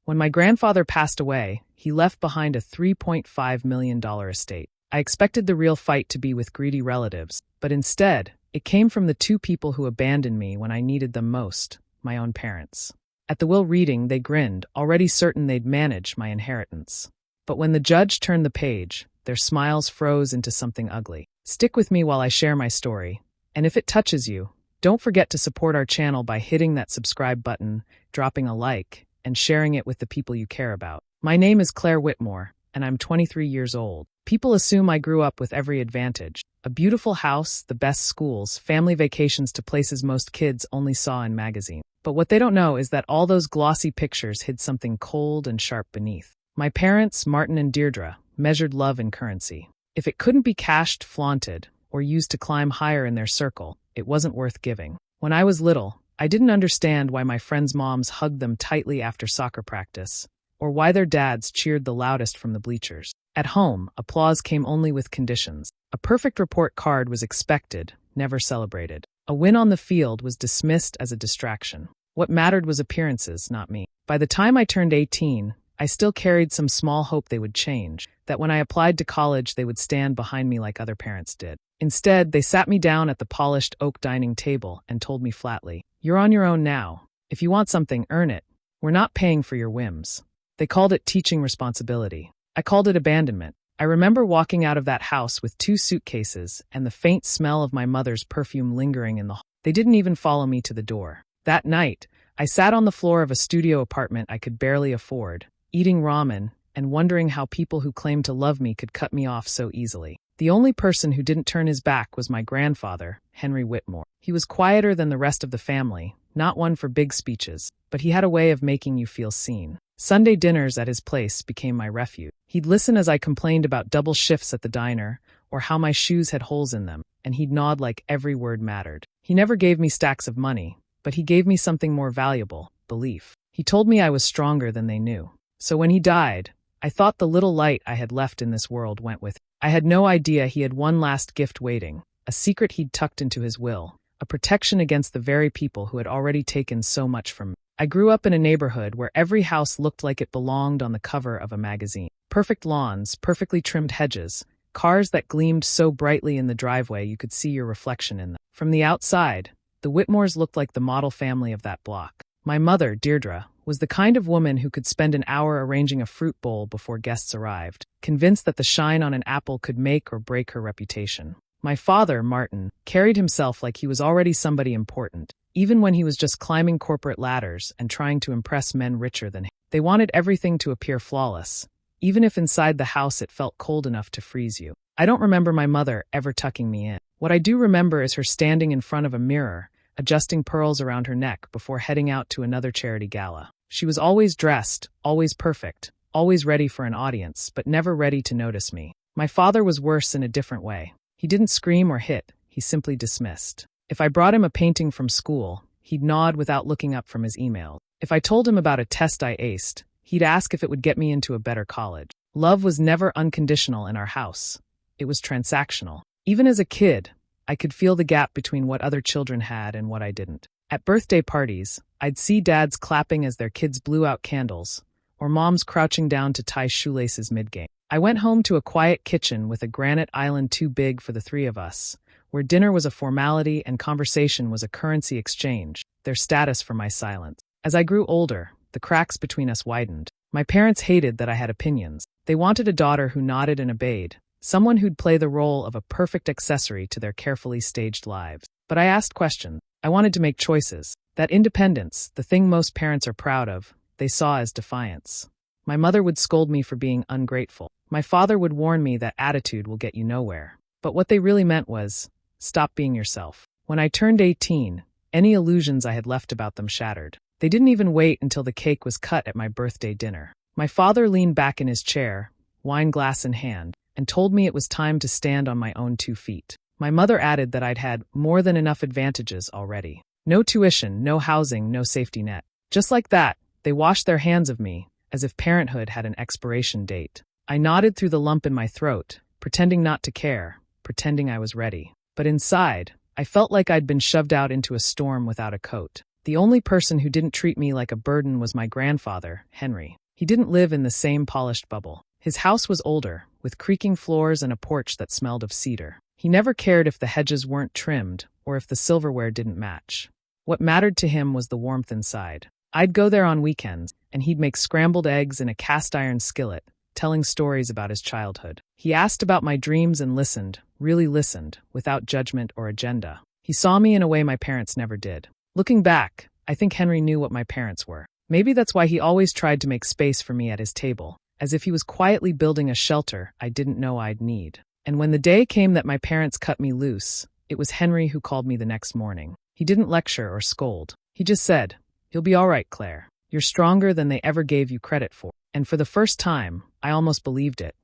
When my grandfather passed away, he left behind a $3.5 million estate. I expected the real fight to be with greedy relatives, but instead, it came from the two people who abandoned me when I needed them most, my own parents. At the will reading, they grinned, already certain they'd manage my inheritance. But when the judge turned the page, their smiles froze into something ugly. Stick with me while I share my story, and if it touches you, don't forget to support our channel by hitting that subscribe button, dropping a like, and sharing it with the people you care about. My name is Claire Whitmore, and I'm 23 years old. People assume I grew up with every advantage. A beautiful house, the best schools, family vacations to places most kids only saw in magazines. But what they don't know is that all those glossy pictures hid something cold and sharp beneath. My parents, Martin and Deirdre, measured love in currency. If it couldn't be cashed, flaunted, or used to climb higher in their circle, it wasn't worth giving. When I was little, I didn't understand why my friends' moms hugged them tightly after soccer practice, or why their dads cheered the loudest from the bleachers. At home, applause came only with conditions. A perfect report card was expected, never celebrated. A win on the field was dismissed as a distraction. What mattered was appearances, not me. By the time I turned 18, I still carried some small hope they would change, that when I applied to college they would stand behind me like other parents did. Instead, they sat me down at the polished oak dining table and told me flatly, "You're on your own now. If you want something, earn it. We're not paying for your whims." They called it teaching responsibility. I called it abandonment. I remember walking out of that house with 2 suitcases and the faint smell of my mother's perfume lingering in the hall. They didn't even follow me to the door. That night, I sat on the floor of a studio apartment I could barely afford, eating ramen and wondering how people who claimed to love me could cut me off so easily. The only person who didn't turn his back was my grandfather, Henry Whitmore. He was quieter than the rest of the family, not one for big speeches, but he had a way of making you feel seen. Sunday dinners at his place became my refuge. He'd listen as I complained about double shifts at the diner, or how my shoes had holes in them, and he'd nod like every word mattered. He never gave me stacks of money, but he gave me something more valuable, belief. He told me I was stronger than they knew. So when he died, I thought the little light I had left in this world went with him. I had no idea he had one last gift waiting, a secret he'd tucked into his will, a protection against the very people who had already taken so much from me. I grew up in a neighborhood where every house looked like it belonged on the cover of a magazine. Perfect lawns, perfectly trimmed hedges, cars that gleamed so brightly in the driveway you could see your reflection in them. From the outside, the Whitmores looked like the model family of that block. My mother, Deirdre, was the kind of woman who could spend an hour arranging a fruit bowl before guests arrived, convinced that the shine on an apple could make or break her reputation. My father, Martin, carried himself like he was already somebody important, even when he was just climbing corporate ladders and trying to impress men richer than him. They wanted everything to appear flawless, even if inside the house it felt cold enough to freeze you. I don't remember my mother ever tucking me in. What I do remember is her standing in front of a mirror, adjusting pearls around her neck before heading out to another charity gala. She was always dressed, always perfect, always ready for an audience, but never ready to notice me. My father was worse in a different way. He didn't scream or hit, he simply dismissed. If I brought him a painting from school, he'd nod without looking up from his email. If I told him about a test I aced, he'd ask if it would get me into a better college. Love was never unconditional in our house. It was transactional. Even as a kid, I could feel the gap between what other children had and what I didn't. At birthday parties, I'd see dads clapping as their kids blew out candles, or moms crouching down to tie shoelaces mid-game. I went home to a quiet kitchen with a granite island too big for the 3 of us, where dinner was a formality and conversation was a currency exchange, their status for my silence. As I grew older, the cracks between us widened. My parents hated that I had opinions. They wanted a daughter who nodded and obeyed, someone who'd play the role of a perfect accessory to their carefully staged lives. But I asked questions. I wanted to make choices. That independence, the thing most parents are proud of, they saw as defiance. My mother would scold me for being ungrateful. My father would warn me that attitude will get you nowhere. But what they really meant was, stop being yourself. When I turned 18, any illusions I had left about them shattered. They didn't even wait until the cake was cut at my birthday dinner. My father leaned back in his chair, wine glass in hand, and told me it was time to stand on my own 2 feet. My mother added that I'd had more than enough advantages already. No tuition, no housing, no safety net. Just like that, they washed their hands of me, as if parenthood had an expiration date. I nodded through the lump in my throat, pretending not to care, pretending I was ready. But inside, I felt like I'd been shoved out into a storm without a coat. The only person who didn't treat me like a burden was my grandfather, Henry. He didn't live in the same polished bubble. His house was older, with creaking floors and a porch that smelled of cedar. He never cared if the hedges weren't trimmed or if the silverware didn't match. What mattered to him was the warmth inside. I'd go there on weekends, and he'd make scrambled eggs in a cast-iron skillet, telling stories about his childhood. He asked about my dreams and listened, really listened, without judgment or agenda. He saw me in a way my parents never did. Looking back, I think Henry knew what my parents were. Maybe that's why he always tried to make space for me at his table, as if he was quietly building a shelter I didn't know I'd need. And when the day came that my parents cut me loose, it was Henry who called me the next morning. He didn't lecture or scold. He just said, "You'll be all right, Claire. You're stronger than they ever gave you credit for." And for the first time, I almost believed it.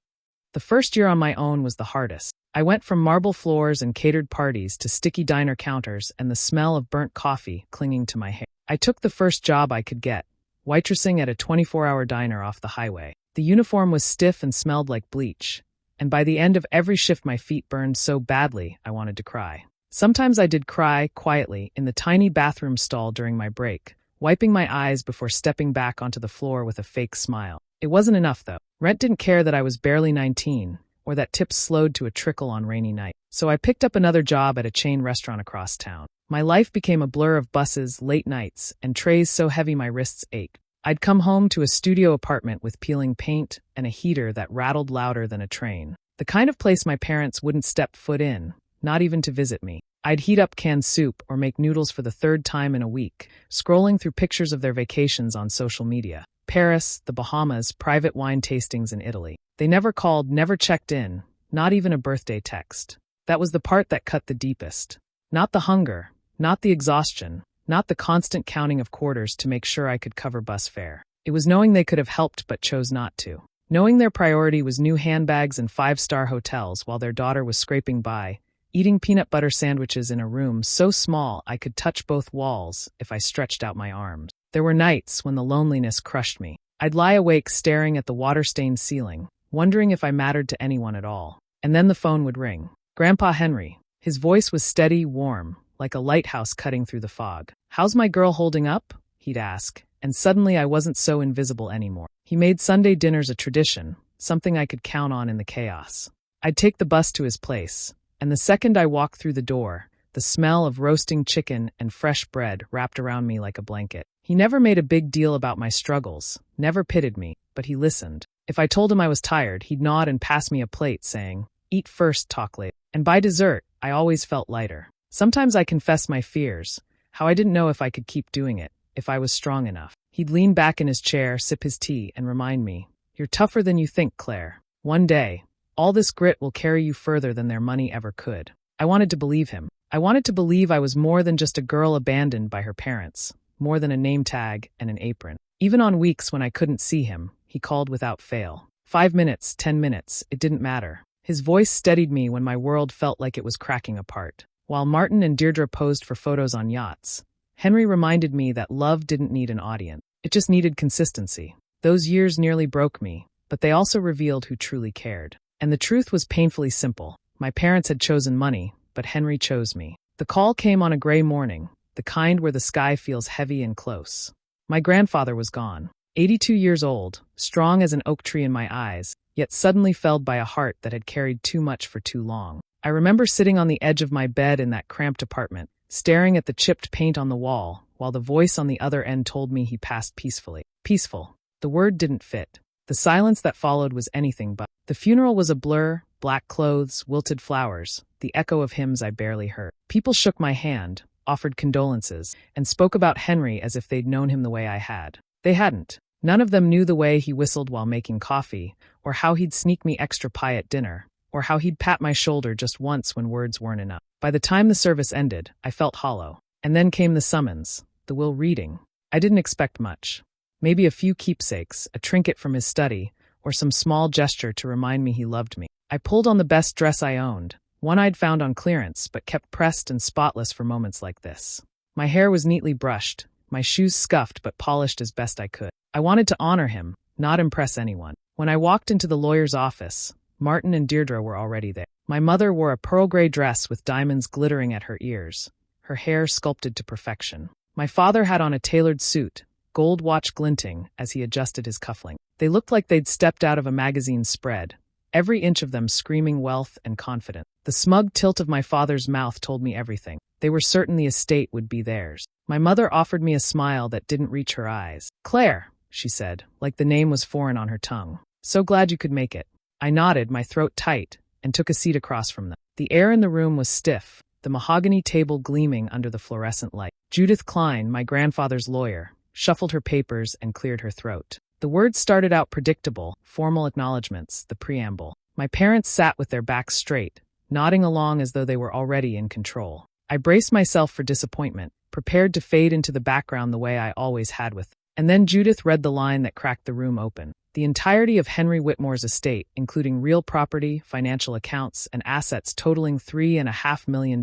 The first year on my own was the hardest. I went from marble floors and catered parties to sticky diner counters and the smell of burnt coffee clinging to my hair. I took the first job I could get, waitressing at a 24-hour diner off the highway. The uniform was stiff and smelled like bleach, and by the end of every shift my feet burned so badly I wanted to cry. Sometimes I did cry quietly in the tiny bathroom stall during my break, wiping my eyes before stepping back onto the floor with a fake smile. It wasn't enough, though. Rent didn't care that I was barely 19, or that tips slowed to a trickle on rainy nights. So I picked up another job at a chain restaurant across town. My life became a blur of buses, late nights, and trays so heavy my wrists ached. I'd come home to a studio apartment with peeling paint and a heater that rattled louder than a train. The kind of place my parents wouldn't step foot in, not even to visit me. I'd heat up canned soup or make noodles for the third time in a week, scrolling through pictures of their vacations on social media. Paris, the Bahamas, private wine tastings in Italy. They never called, never checked in, not even a birthday text. That was the part that cut the deepest. Not the hunger, not the exhaustion, not the constant counting of quarters to make sure I could cover bus fare. It was knowing they could have helped but chose not to. Knowing their priority was new handbags and five-star hotels while their daughter was scraping by, eating peanut butter sandwiches in a room so small I could touch both walls if I stretched out my arms. There were nights when the loneliness crushed me. I'd lie awake staring at the water-stained ceiling, wondering if I mattered to anyone at all. And then the phone would ring. Grandpa Henry. His voice was steady, warm, like a lighthouse cutting through the fog. "How's my girl holding up?" he'd ask, and suddenly I wasn't so invisible anymore. He made Sunday dinners a tradition, something I could count on in the chaos. I'd take the bus to his place, and the second I walked through the door, the smell of roasting chicken and fresh bread wrapped around me like a blanket. He never made a big deal about my struggles, never pitied me, but he listened. If I told him I was tired, he'd nod and pass me a plate, saying, "Eat first, talk later." And by dessert, I always felt lighter. Sometimes I confessed my fears, how I didn't know if I could keep doing it, if I was strong enough. He'd lean back in his chair, sip his tea, and remind me, "You're tougher than you think, Claire. One day, all this grit will carry you further than their money ever could." I wanted to believe him. I wanted to believe I was more than just a girl abandoned by her parents, more than a name tag and an apron. Even on weeks when I couldn't see him, he called without fail. 5 minutes, 10 minutes, it didn't matter. His voice steadied me when my world felt like it was cracking apart. While Martin and Deirdre posed for photos on yachts, Henry reminded me that love didn't need an audience. It just needed consistency. Those years nearly broke me, but they also revealed who truly cared. And the truth was painfully simple. My parents had chosen money, but Henry chose me. The call came on a gray morning, the kind where the sky feels heavy and close. My grandfather was gone, 82 years old, strong as an oak tree in my eyes, yet suddenly felled by a heart that had carried too much for too long. I remember sitting on the edge of my bed in that cramped apartment, staring at the chipped paint on the wall, while the voice on the other end told me he passed peacefully. Peaceful. The word didn't fit. The silence that followed was anything but. The funeral was a blur, black clothes, wilted flowers, the echo of hymns I barely heard. People shook my hand, offered condolences, and spoke about Henry as if they'd known him the way I had. They hadn't. None of them knew the way he whistled while making coffee, or how he'd sneak me extra pie at dinner, or how he'd pat my shoulder just once when words weren't enough. By the time the service ended, I felt hollow. And then came the summons, the will reading. I didn't expect much. Maybe a few keepsakes, a trinket from his study, or some small gesture to remind me he loved me. I pulled on the best dress I owned, one I'd found on clearance but kept pressed and spotless for moments like this. My hair was neatly brushed, my shoes scuffed but polished as best I could. I wanted to honor him, not impress anyone. When I walked into the lawyer's office, Martin and Deirdre were already there. My mother wore a pearl gray dress with diamonds glittering at her ears, her hair sculpted to perfection. My father had on a tailored suit, gold watch glinting as he adjusted his cufflink. They looked like they'd stepped out of a magazine spread, every inch of them screaming wealth and confidence. The smug tilt of my father's mouth told me everything. They were certain the estate would be theirs. My mother offered me a smile that didn't reach her eyes. "Claire," she said, like the name was foreign on her tongue. "So glad you could make it." I nodded, my throat tight, and took a seat across from them. The air in the room was stiff, the mahogany table gleaming under the fluorescent light. Judith Klein, my grandfather's lawyer, shuffled her papers and cleared her throat. The words started out predictable, formal acknowledgments, the preamble. My parents sat with their backs straight, nodding along as though they were already in control. I braced myself for disappointment, prepared to fade into the background the way I always had with them. And then Judith read the line that cracked the room open. The entirety of Henry Whitmore's estate, including real property, financial accounts, and assets totaling $3.5 million,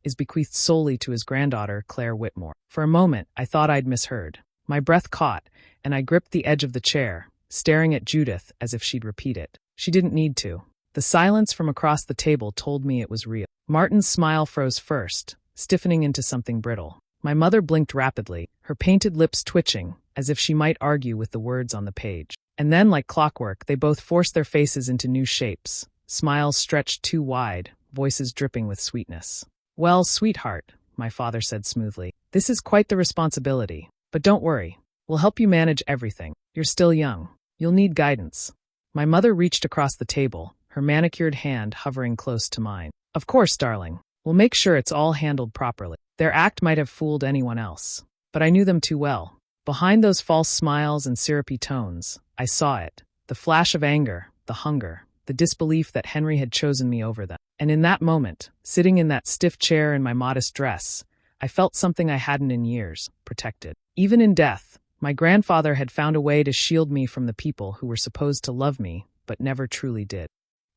is bequeathed solely to his granddaughter, Claire Whitmore. For a moment, I thought I'd misheard. My breath caught, and I gripped the edge of the chair, staring at Judith as if she'd repeat it. She didn't need to. The silence from across the table told me it was real. Martin's smile froze first, stiffening into something brittle. My mother blinked rapidly, her painted lips twitching, as if she might argue with the words on the page. And then, like clockwork, they both forced their faces into new shapes, smiles stretched too wide, voices dripping with sweetness. "Well, sweetheart," my father said smoothly, "this is quite the responsibility. But don't worry, we'll help you manage everything. You're still young. You'll need guidance." My mother reached across the table, her manicured hand hovering close to mine. "Of course, darling. We'll make sure it's all handled properly." Their act might have fooled anyone else, but I knew them too well. Behind those false smiles and syrupy tones, I saw it, the flash of anger, the hunger, the disbelief that Henry had chosen me over them. And in that moment, sitting in that stiff chair in my modest dress, I felt something I hadn't in years, protected. Even in death, my grandfather had found a way to shield me from the people who were supposed to love me, but never truly did.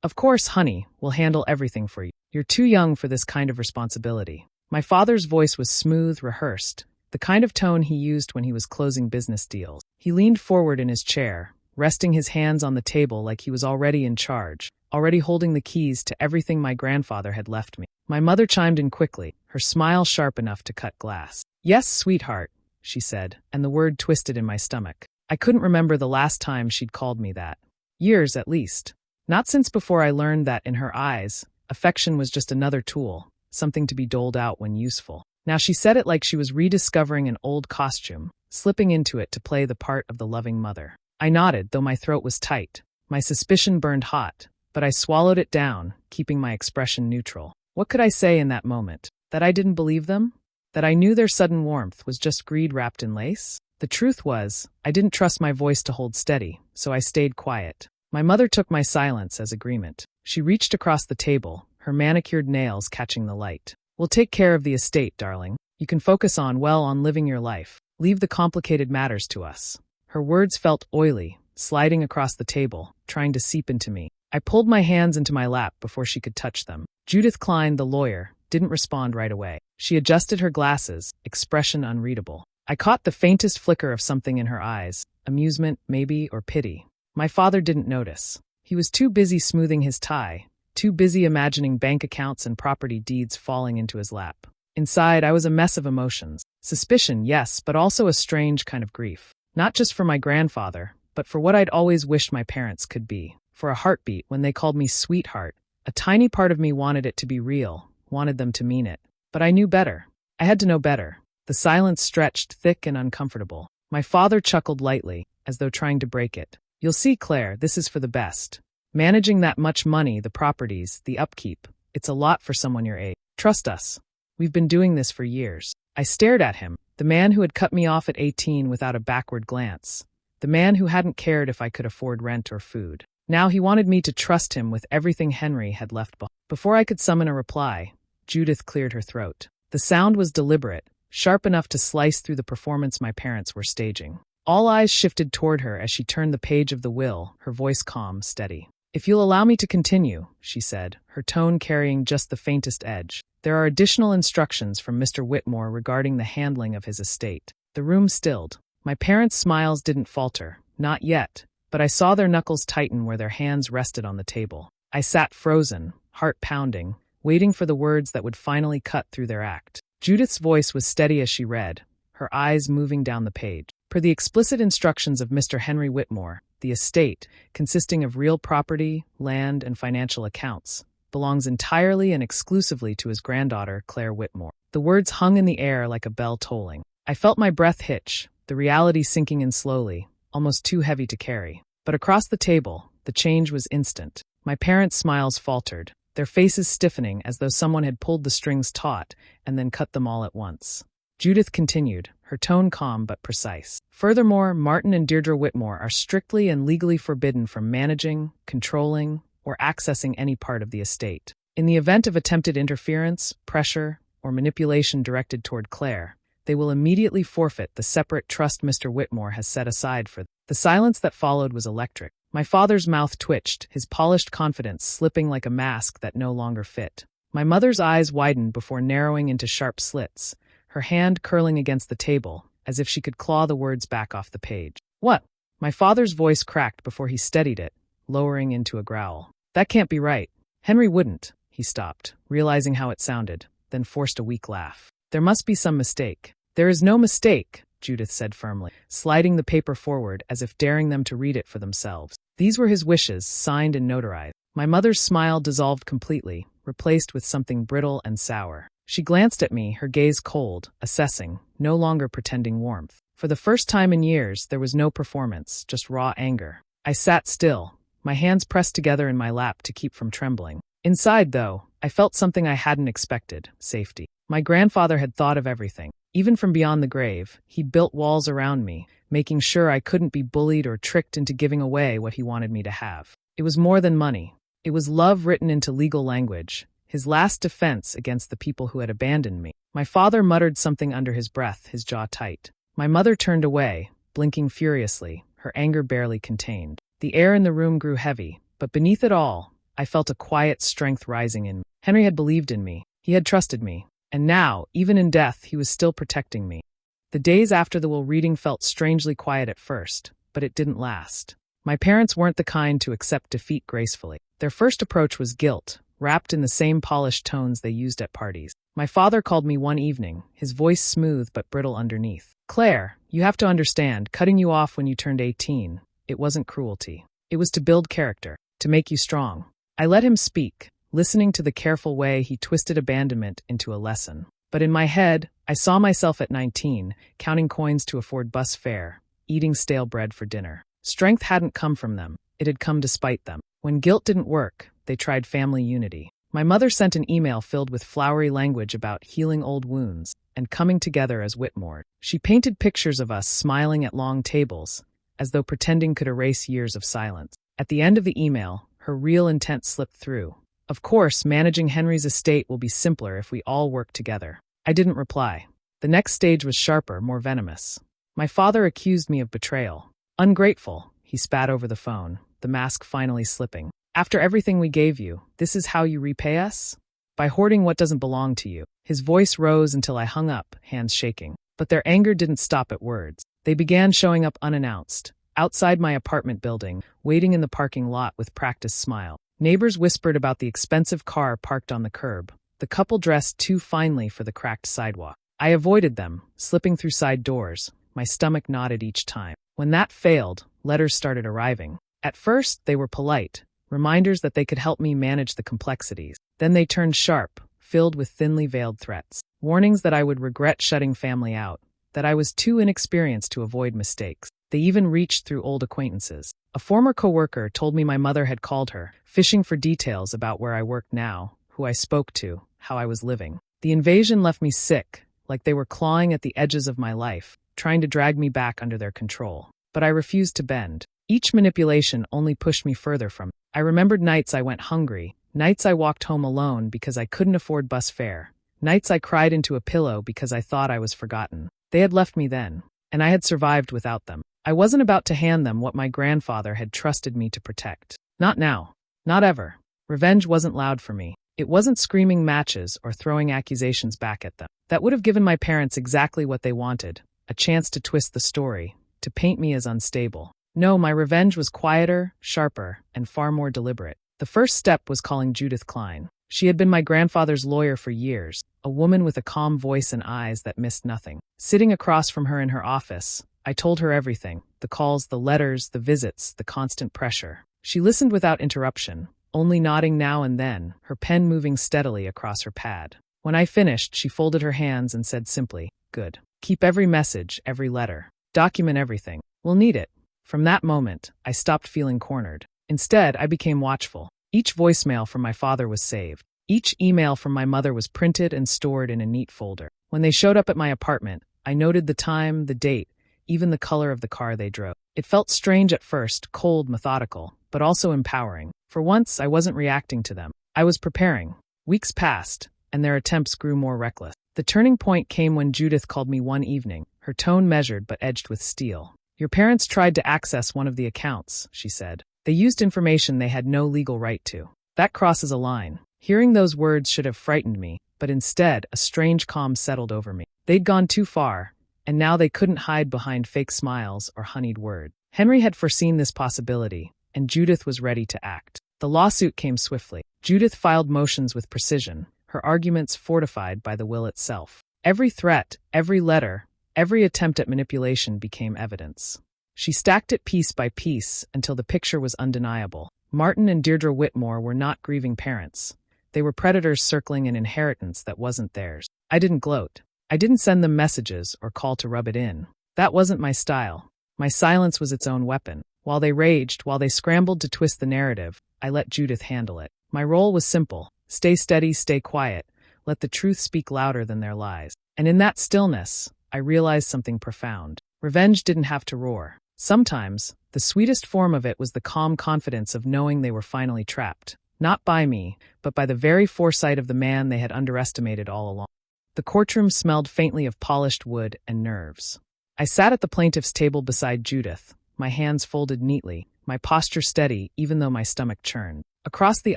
"Of course, honey, we'll handle everything for you. You're too young for this kind of responsibility." My father's voice was smooth, rehearsed, the kind of tone he used when he was closing business deals. He leaned forward in his chair, resting his hands on the table like he was already in charge, already holding the keys to everything my grandfather had left me. My mother chimed in quickly, her smile sharp enough to cut glass. "Yes, sweetheart," she said, and the word twisted in my stomach. I couldn't remember the last time she'd called me that. Years, at least. Not since before I learned that, in her eyes, affection was just another tool, something to be doled out when useful. Now she said it like she was rediscovering an old costume, slipping into it to play the part of the loving mother. I nodded, though my throat was tight. My suspicion burned hot, but I swallowed it down, keeping my expression neutral. What could I say in that moment? That I didn't believe them? That I knew their sudden warmth was just greed wrapped in lace? The truth was, I didn't trust my voice to hold steady, so I stayed quiet. My mother took my silence as agreement. She reached across the table, her manicured nails catching the light. "We'll take care of the estate, darling. You can focus on living your life. Leave the complicated matters to us." Her words felt oily, sliding across the table, trying to seep into me. I pulled my hands into my lap before she could touch them. Judith Klein, the lawyer, didn't respond right away. She adjusted her glasses, expression unreadable. I caught the faintest flicker of something in her eyes, amusement, maybe, or pity. My father didn't notice. He was too busy smoothing his tie, too busy imagining bank accounts and property deeds falling into his lap. Inside, I was a mess of emotions. Suspicion, yes, but also a strange kind of grief. Not just for my grandfather, but for what I'd always wished my parents could be. For a heartbeat, when they called me sweetheart, a tiny part of me wanted it to be real, wanted them to mean it. But I knew better. I had to know better. The silence stretched thick and uncomfortable. My father chuckled lightly, as though trying to break it. "You'll see, Claire, this is for the best. Managing that much money, the properties, the upkeep, it's a lot for someone your age. Trust us. We've been doing this for years." I stared at him, the man who had cut me off at 18 without a backward glance, the man who hadn't cared if I could afford rent or food. Now he wanted me to trust him with everything Henry had left behind. Before I could summon a reply, Judith cleared her throat. The sound was deliberate, sharp enough to slice through the performance my parents were staging. All eyes shifted toward her as she turned the page of the will, her voice calm, steady. "If you'll allow me to continue," she said, her tone carrying just the faintest edge, "there are additional instructions from Mr. Whitmore regarding the handling of his estate." The room stilled. My parents' smiles didn't falter, not yet, but I saw their knuckles tighten where their hands rested on the table. I sat frozen, heart pounding, waiting for the words that would finally cut through their act. Judith's voice was steady as she read, her eyes moving down the page. Per the explicit instructions of Mr. Henry Whitmore, the estate, consisting of real property, land, and financial accounts, belongs entirely and exclusively to his granddaughter, Claire Whitmore. The words hung in the air like a bell tolling. I felt my breath hitch, the reality sinking in slowly, almost too heavy to carry. But across the table, the change was instant. My parents' smiles faltered, their faces stiffening as though someone had pulled the strings taut and then cut them all at once. Judith continued, her tone calm but precise. Furthermore, Martin and Deirdre Whitmore are strictly and legally forbidden from managing, controlling, or accessing any part of the estate. In the event of attempted interference, pressure, or manipulation directed toward Claire, they will immediately forfeit the separate trust Mr. Whitmore has set aside for them. The silence that followed was electric. My father's mouth twitched, his polished confidence slipping like a mask that no longer fit. My mother's eyes widened before narrowing into sharp slits, her hand curling against the table, as if she could claw the words back off the page. What? My father's voice cracked before he steadied it, lowering into a growl. That can't be right. Henry wouldn't. He stopped, realizing how it sounded, then forced a weak laugh. There must be some mistake. There is no mistake, Judith said firmly, sliding the paper forward as if daring them to read it for themselves. These were his wishes, signed and notarized. My mother's smile dissolved completely, replaced with something brittle and sour. She glanced at me, her gaze cold, assessing, no longer pretending warmth. For the first time in years, there was no performance, just raw anger. I sat still, my hands pressed together in my lap to keep from trembling. Inside, though, I felt something I hadn't expected, safety. My grandfather had thought of everything. Even from beyond the grave, he built walls around me, making sure I couldn't be bullied or tricked into giving away what he wanted me to have. It was more than money. It was love written into legal language, his last defense against the people who had abandoned me. My father muttered something under his breath, his jaw tight. My mother turned away, blinking furiously, her anger barely contained. The air in the room grew heavy, but beneath it all, I felt a quiet strength rising in me. Henry had believed in me. He had trusted me. And now, even in death, he was still protecting me. The days after the will reading felt strangely quiet at first, but it didn't last. My parents weren't the kind to accept defeat gracefully. Their first approach was guilt, wrapped in the same polished tones they used at parties. My father called me one evening, his voice smooth but brittle underneath. Claire, you have to understand, cutting you off when you turned 18, it wasn't cruelty. It was to build character, to make you strong. I let him speak, listening to the careful way he twisted abandonment into a lesson. But in my head, I saw myself at 19, counting coins to afford bus fare, eating stale bread for dinner. Strength hadn't come from them, it had come despite them. When guilt didn't work, they tried family unity. My mother sent an email filled with flowery language about healing old wounds and coming together as Whitmore. She painted pictures of us smiling at long tables, as though pretending could erase years of silence. At the end of the email, her real intent slipped through. Of course, managing Henry's estate will be simpler if we all work together. I didn't reply. The next stage was sharper, more venomous. My father accused me of betrayal. Ungrateful, he spat over the phone, the mask finally slipping. After everything we gave you, this is how you repay us? By hoarding what doesn't belong to you. His voice rose until I hung up, hands shaking. But their anger didn't stop at words. They began showing up unannounced, outside my apartment building, waiting in the parking lot with practiced smile. Neighbors whispered about the expensive car parked on the curb, the couple dressed too finely for the cracked sidewalk. I avoided them, slipping through side doors, my stomach knotted each time. When that failed, letters started arriving. At first, they were polite, reminders that they could help me manage the complexities. Then they turned sharp, filled with thinly veiled threats. Warnings that I would regret shutting family out, that I was too inexperienced to avoid mistakes. They even reached through old acquaintances. A former coworker told me my mother had called her, fishing for details about where I worked now, who I spoke to, how I was living. The invasion left me sick, like they were clawing at the edges of my life, trying to drag me back under their control. But I refused to bend. Each manipulation only pushed me further from it. I remembered nights I went hungry, nights I walked home alone because I couldn't afford bus fare, nights I cried into a pillow because I thought I was forgotten. They had left me then, and I had survived without them. I wasn't about to hand them what my grandfather had trusted me to protect. Not now. Not ever. Revenge wasn't loud for me. It wasn't screaming matches or throwing accusations back at them. That would have given my parents exactly what they wanted, a chance to twist the story, to paint me as unstable. No, my revenge was quieter, sharper, and far more deliberate. The first step was calling Judith Klein. She had been my grandfather's lawyer for years, a woman with a calm voice and eyes that missed nothing. Sitting across from her in her office, I told her everything, the calls, the letters, the visits, the constant pressure. She listened without interruption, only nodding now and then, her pen moving steadily across her pad. When I finished, she folded her hands and said simply, "Good. Keep every message, every letter. Document everything. We'll need it." From that moment, I stopped feeling cornered. Instead, I became watchful. Each voicemail from my father was saved. Each email from my mother was printed and stored in a neat folder. When they showed up at my apartment, I noted the time, the date, even the color of the car they drove. It felt strange at first, cold, methodical, but also empowering. For once, I wasn't reacting to them. I was preparing. Weeks passed, and their attempts grew more reckless. The turning point came when Judith called me one evening, her tone measured but edged with steel. "Your parents tried to access one of the accounts," she said. "They used information they had no legal right to. That crosses a line." Hearing those words should have frightened me, but instead, a strange calm settled over me. They'd gone too far, and now they couldn't hide behind fake smiles or honeyed words. Henry had foreseen this possibility, and Judith was ready to act. The lawsuit came swiftly. Judith filed motions with precision, her arguments fortified by the will itself. Every threat, every letter, every attempt at manipulation became evidence. She stacked it piece by piece until the picture was undeniable. Martin and Deirdre Whitmore were not grieving parents. They were predators circling an inheritance that wasn't theirs. I didn't gloat. I didn't send them messages or call to rub it in. That wasn't my style. My silence was its own weapon. While they raged, while they scrambled to twist the narrative, I let Judith handle it. My role was simple. Stay steady, stay quiet. Let the truth speak louder than their lies. And in that stillness, I realized something profound. Revenge didn't have to roar. Sometimes, the sweetest form of it was the calm confidence of knowing they were finally trapped. Not by me, but by the very foresight of the man they had underestimated all along. The courtroom smelled faintly of polished wood and nerves. I sat at the plaintiff's table beside Judith, my hands folded neatly, my posture steady even though my stomach churned. Across the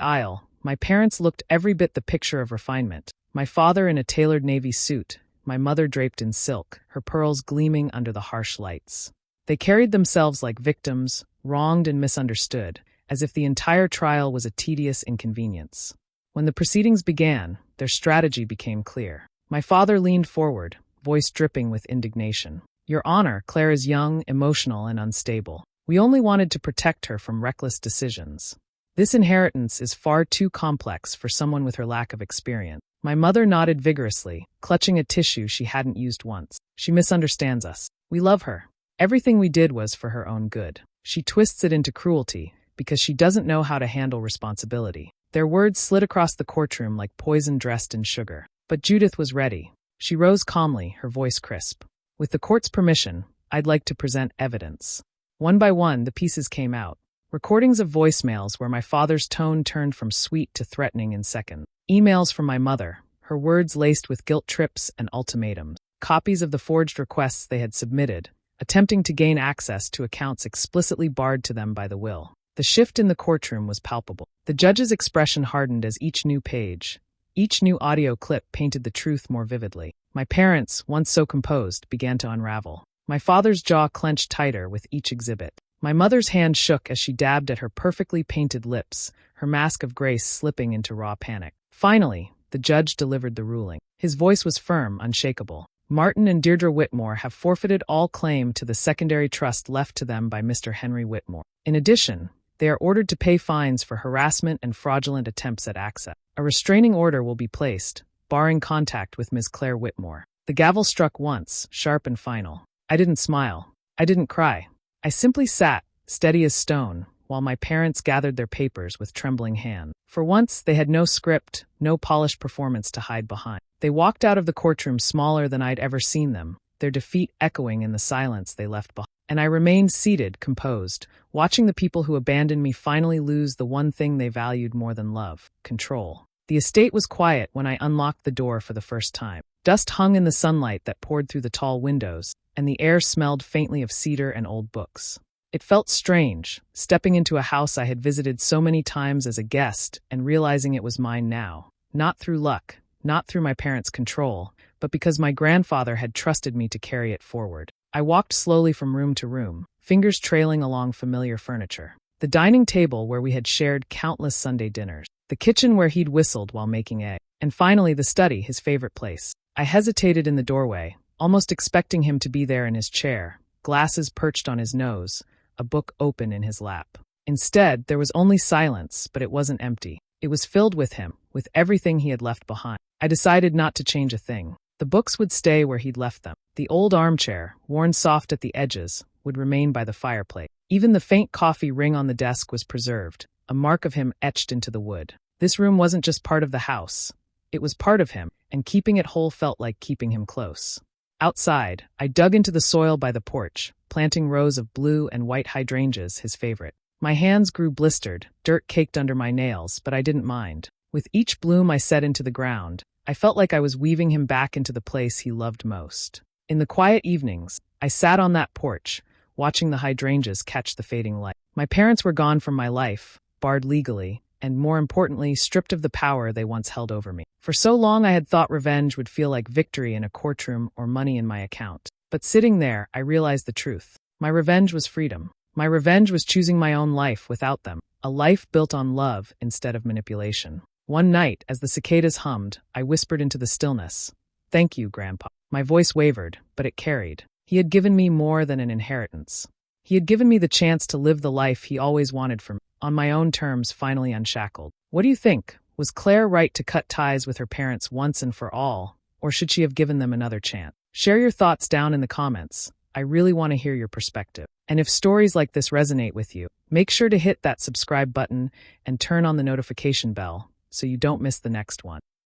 aisle, my parents looked every bit the picture of refinement. My father in a tailored navy suit, my mother draped in silk, her pearls gleaming under the harsh lights. They carried themselves like victims, wronged and misunderstood, as if the entire trial was a tedious inconvenience. When the proceedings began, their strategy became clear. My father leaned forward, voice dripping with indignation. "Your Honor, Claire is young, emotional, and unstable. We only wanted to protect her from reckless decisions. This inheritance is far too complex for someone with her lack of experience." My mother nodded vigorously, clutching a tissue she hadn't used once. "She misunderstands us. We love her. Everything we did was for her own good. She twists it into cruelty because she doesn't know how to handle responsibility." Their words slid across the courtroom like poison dressed in sugar. But Judith was ready. She rose calmly, her voice crisp. "With the court's permission, I'd like to present evidence." One by one, the pieces came out. Recordings of voicemails where my father's tone turned from sweet to threatening in seconds. Emails from my mother, her words laced with guilt trips and ultimatums. Copies of the forged requests they had submitted, attempting to gain access to accounts explicitly barred to them by the will. The shift in the courtroom was palpable. The judge's expression hardened as each new page, each new audio clip painted the truth more vividly. My parents, once so composed, began to unravel. My father's jaw clenched tighter with each exhibit. My mother's hand shook as she dabbed at her perfectly painted lips, her mask of grace slipping into raw panic. Finally, the judge delivered the ruling. His voice was firm, unshakable. "Martin and Deirdre Whitmore have forfeited all claim to the secondary trust left to them by Mr. Henry Whitmore. In addition, they are ordered to pay fines for harassment and fraudulent attempts at access. A restraining order will be placed, barring contact with Ms. Claire Whitmore." The gavel struck once, sharp and final. I didn't smile. I didn't cry. I simply sat, steady as stone, while my parents gathered their papers with trembling hands. For once, they had no script, no polished performance to hide behind. They walked out of the courtroom smaller than I'd ever seen them, their defeat echoing in the silence they left behind. And I remained seated, composed, watching the people who abandoned me finally lose the one thing they valued more than love: control. The estate was quiet when I unlocked the door for the first time. Dust hung in the sunlight that poured through the tall windows, and the air smelled faintly of cedar and old books. It felt strange, stepping into a house I had visited so many times as a guest and realizing it was mine now. Not through luck, not through my parents' control, but because my grandfather had trusted me to carry it forward. I walked slowly from room to room, fingers trailing along familiar furniture. The dining table where we had shared countless Sunday dinners. the kitchen where he'd whistled while making eggs, and finally the study, his favorite place. I hesitated in the doorway, almost expecting him to be there in his chair, glasses perched on his nose, a book open in his lap. Instead, there was only silence, but it wasn't empty. It was filled with him, with everything he had left behind. I decided not to change a thing. The books would stay where he'd left them. The old armchair, worn soft at the edges, would remain by the fireplace. Even the faint coffee ring on the desk was preserved, a mark of him etched into the wood. This room wasn't just part of the house. It was part of him, and keeping it whole felt like keeping him close. Outside, I dug into the soil by the porch, planting rows of blue and white hydrangeas, his favorite. My hands grew blistered, dirt caked under my nails, but I didn't mind. With each bloom I set into the ground, I felt like I was weaving him back into the place he loved most. In the quiet evenings, I sat on that porch, watching the hydrangeas catch the fading light. My parents were gone from my life, barred legally, and more importantly, stripped of the power they once held over me. For so long I had thought revenge would feel like victory in a courtroom or money in my account. But sitting there, I realized the truth. My revenge was freedom. My revenge was choosing my own life without them, a life built on love instead of manipulation. One night, as the cicadas hummed, I whispered into the stillness, "Thank you, Grandpa." My voice wavered, but it carried. He had given me more than an inheritance. He had given me the chance to live the life he always wanted for me, on my own terms, finally unshackled. What do you think? Was Claire right to cut ties with her parents once and for all, or should she have given them another chance? Share your thoughts down in the comments. I really want to hear your perspective. And if stories like this resonate with you, make sure to hit that subscribe button and turn on the notification bell so you don't miss the next one.